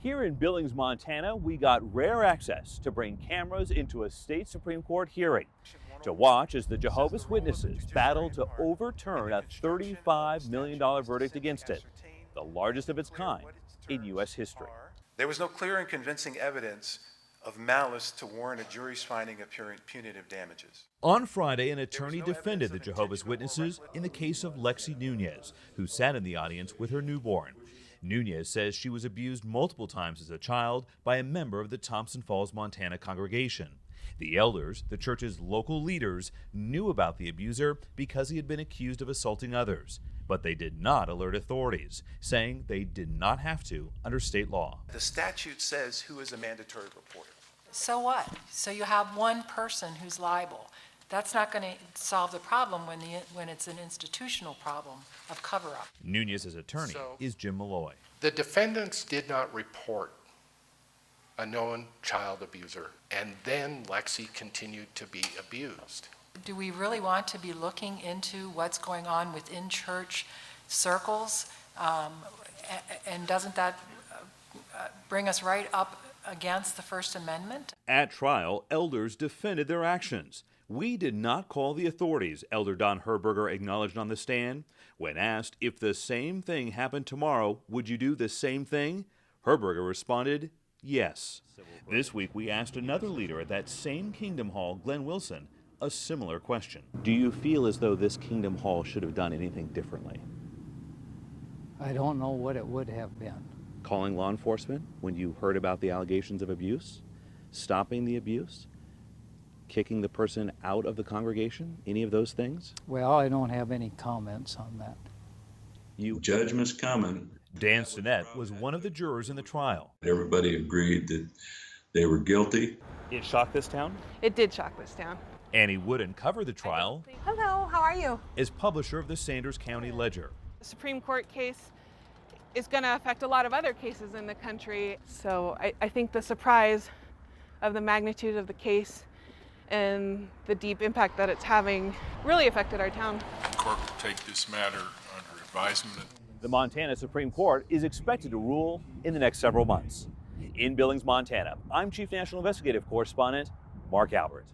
Here in Billings, Montana, we got rare access to bring cameras into a state Supreme Court hearing to watch as the Jehovah's Witnesses battle to overturn a $35 million verdict against it, the largest of its kind in U.S. history. There was no clear and convincing evidence of malice to warrant a jury's finding of punitive damages. On Friday, an attorney defended the Jehovah's Witnesses in the case of Lexi Nunez, who sat in the audience with her newborn. Nunez says she was abused multiple times as a child by a member of the Thompson Falls, Montana congregation. The elders, the church's local leaders, knew about the abuser because he had been accused of assaulting others, but they did not alert authorities, saying they did not have to under state law. The statute says who is a mandatory reporter. So what? So you have one person who's liable. That's not going to solve the problem when it's an institutional problem of cover-up. Nunez's attorney is Jim Malloy. The defendants did not report a known child abuser, and then Lexi continued to be abused. Do we really want to be looking into what's going on within church circles? And doesn't that bring us right up against the First Amendment? At trial, elders defended their actions. "We did not call the authorities," Elder Don Herberger acknowledged on the stand. When asked if the same thing happened tomorrow, would you do the same thing? Herberger responded, yes. This week, we asked another leader at that same Kingdom Hall, Glenn Wilson, a similar question. Do you feel as though this Kingdom Hall should have done anything differently? I don't know what it would have been. Calling law enforcement when you heard about the allegations of abuse? Stopping the abuse? Kicking the person out of the congregation? Any of those things? Well, I don't have any comments on that. Judgment's coming. Dan Sinnett was one of the jurors in the trial. Everybody agreed that they were guilty. It shocked this town? It did shock this town. Annie Wooden covered the trial. Hello, how are you? As publisher of the Sanders County Ledger. The Supreme Court case is going to affect a lot of other cases in the country. So I think the surprise of the magnitude of the case and the deep impact that it's having really affected our town. The court will take this matter under advisement. The Montana Supreme Court is expected to rule in the next several months. In Billings, Montana, I'm Chief National Investigative Correspondent Mark Albert.